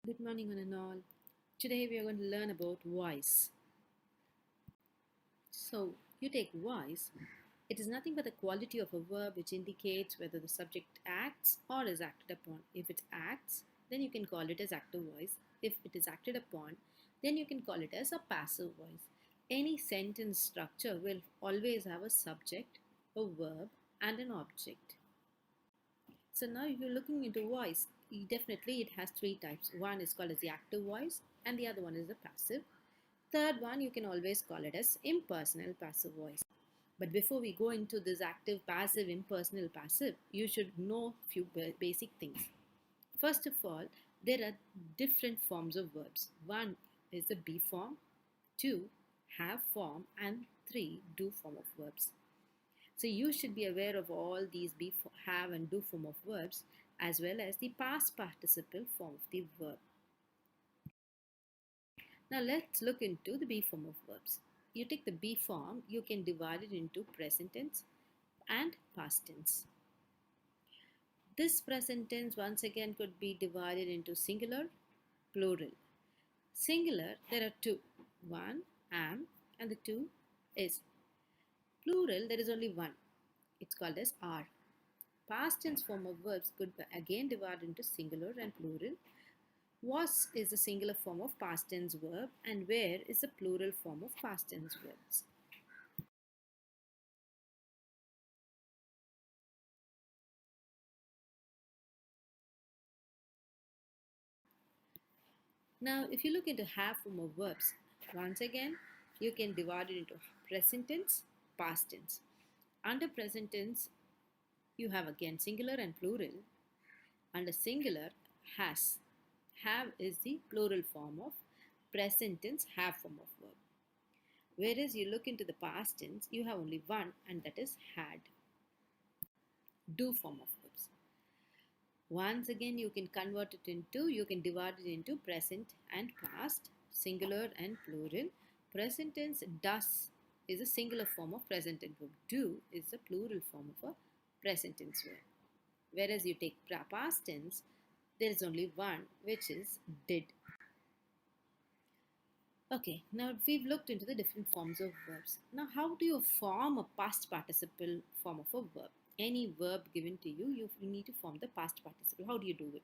Good morning, one and all. Today we are going to learn about voice. So, you take voice, it is nothing but the quality of a verb which indicates whether the subject acts or is acted upon. If it acts, then you can call it as active voice. If it is acted upon, then you can call it as a passive voice. Any sentence structure will always have a subject, a verb, and an object. So now if you're looking into voice, definitely it has three types. One is called as the active voice and the other one is the passive. Third one, you can always call it as impersonal passive voice. But before we go into this active, passive, impersonal, passive, you should know few basic things. First of all, there are different forms of verbs. One is the be form, two, have form, and three, do form of verbs. So you should be aware of all these be, have, and do form of verbs as well as the past participle form of the verb. Now let's look into the be form of verbs. You take the be form, you can divide it into present tense and past tense. This present tense once again could be divided into singular, plural. Singular, there are two. One, am, and the two is. Plural, there is only one. It's called as are. Past tense form of verbs could be again divided into singular and plural. Was is the singular form of past tense verb and where is the plural form of past tense verbs. Now, if you look into have form of verbs, once again, you can divide it into present tense, past tense. Under present tense, you have again singular and plural. Under singular, has. Have is the plural form of present tense have form of verb. Whereas you look into the past tense, you have only one and that is had. Do form of verbs. Once again, you can convert it into, you can divide it into present and past, singular and plural. Present tense does is a singular form of present tense verb. Do is a plural form of a present tense verb. Whereas you take past tense, there is only one, which is did. Okay, now we've looked into the different forms of verbs. Now, how do you form a past participle form of a verb? Any verb given to you, you need to form the past participle. How do you do it?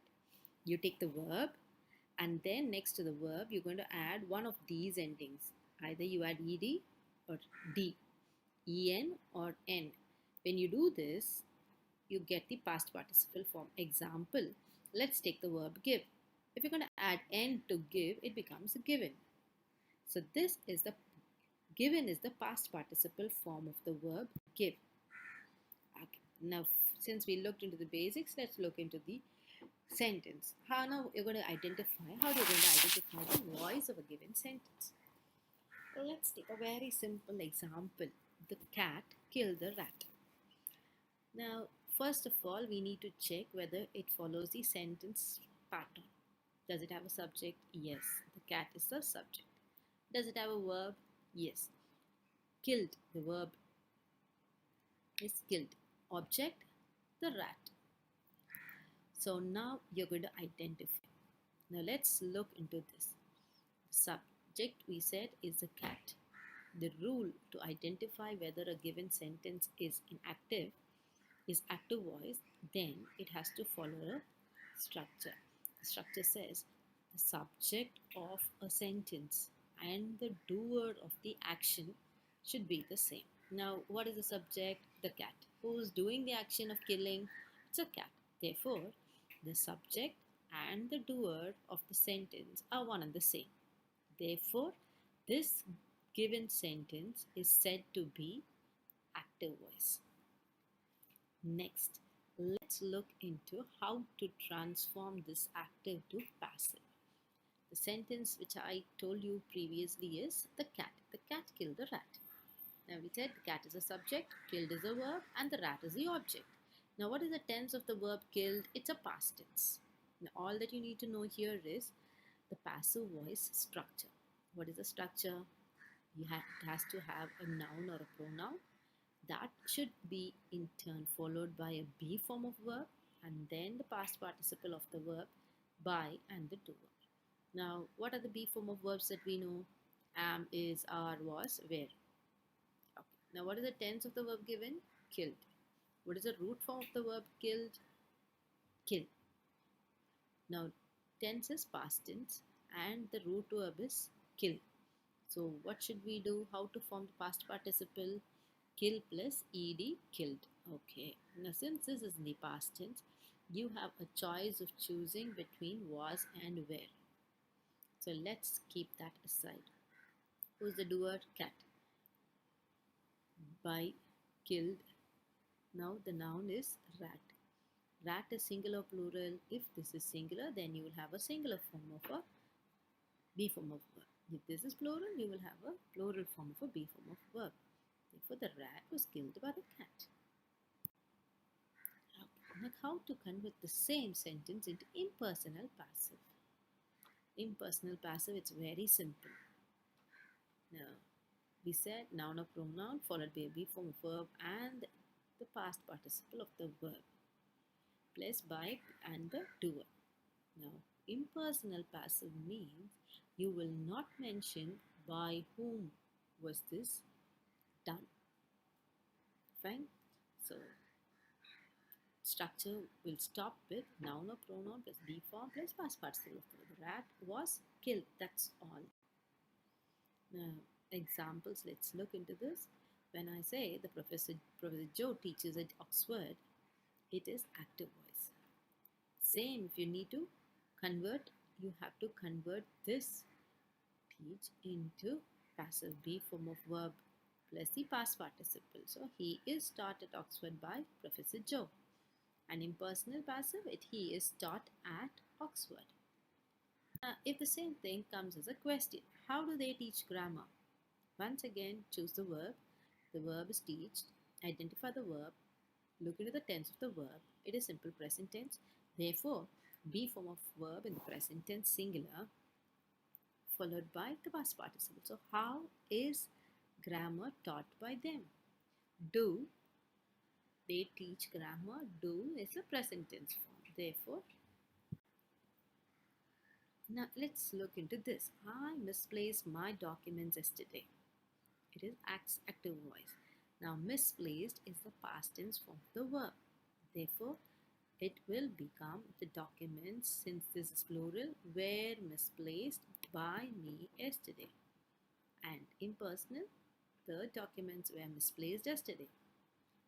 You take the verb and then next to the verb, you're going to add one of these endings. Either you add ed or d, en or n. When you do this, you get the past participle form. Example, let's take the verb give. If you're going to add n to give, it becomes given. So this is the given is the past participle form of the verb give. Okay. Now, since we looked into the basics, let's look into the sentence. How now you're going to identify, how you're going to identify the voice of a given sentence. Well, let's take a very simple example. The cat killed the rat. Now, first of all, we need to check whether it follows the sentence pattern. Does it have a subject? Yes. The cat is the subject. Does it have a verb? Yes. Killed, the verb is killed. Object, the rat. So now you're going to identify. Now let's look into this. The subject we said is the cat. The rule to identify whether a given sentence is active voice, then it has to follow a structure. The structure says the subject of a sentence and the doer of the action should be the same. Now, what is the subject? The cat. Who is doing the action of killing? It's a cat. Therefore, the subject and the doer of the sentence are one and the same. Therefore, this given sentence is said to be active voice. Next, let's look into how to transform this active to passive. The sentence which I told you previously is the cat. The cat killed the rat. Now we said the cat is a subject, killed is a verb, and the rat is the object. Now what is the tense of the verb killed? It's a past tense. Now all that you need to know here is the passive voice structure. What is the structure? It has to have a noun or a pronoun. That should be in turn followed by a be form of verb and then the past participle of the verb by and the doer. Now, what are the be form of verbs that we know? Am, is, are, was, were. Okay. Now, what is the tense of the verb given? Killed. What is the root form of the verb killed? Kill. Now, tense is past tense and the root verb is kill. So, what should we do? How to form the past participle? Kill plus ed, killed. Okay. Now, since this is in the past tense, you have a choice of choosing between was and were. So, let's keep that aside. Who's the doer? Cat. By, killed. Now, the noun is rat. Rat is singular plural. If this is singular, then you will have a singular form of a be form of verb. If this is plural, you will have a plural form of a be form of verb. Therefore, the rat was killed by the cat. Now, how to convert the same sentence into impersonal passive? Impersonal passive, it's very simple. Now, we said noun or pronoun followed by a be form of verb and the past participle of the verb placed by and the doer. Now, impersonal passive means you will not mention by whom was this done. Fine? So, structure will stop with noun or pronoun plus be form plus past participle of the verb. The rat was killed. That's all. Now, examples, let's look into this. When I say the Professor Joe teaches at Oxford, it is active voice. Same, if you need to convert, you have to convert this teach into passive be form of verb plus the past participle. So he is taught at Oxford by Professor Joe. And impersonal passive, he is taught at Oxford. If the same thing comes as a question, how do they teach grammar? Once again, choose the verb. The verb is teach. Identify the verb. Look into the tense of the verb. It is simple present tense. Therefore, be form of verb in the present tense singular followed by the past participle. So, how is grammar taught by them? Do they teach grammar? Do is a present tense form. Therefore, now let's look into this. I misplaced my documents yesterday. It is active voice. Now, misplaced is the past tense form of the verb. Therefore, it will become the documents, since this is plural, were misplaced by me yesterday. And impersonal, the documents were misplaced yesterday.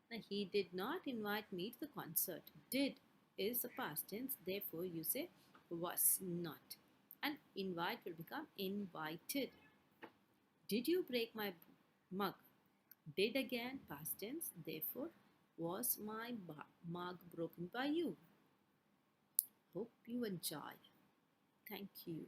Now, he did not invite me to the concert. Did is the past tense, therefore you say was not. And invite will become invited. Did you break my mug? Did again, past tense, therefore was my mug broken by you? Hope you enjoy. Thank you.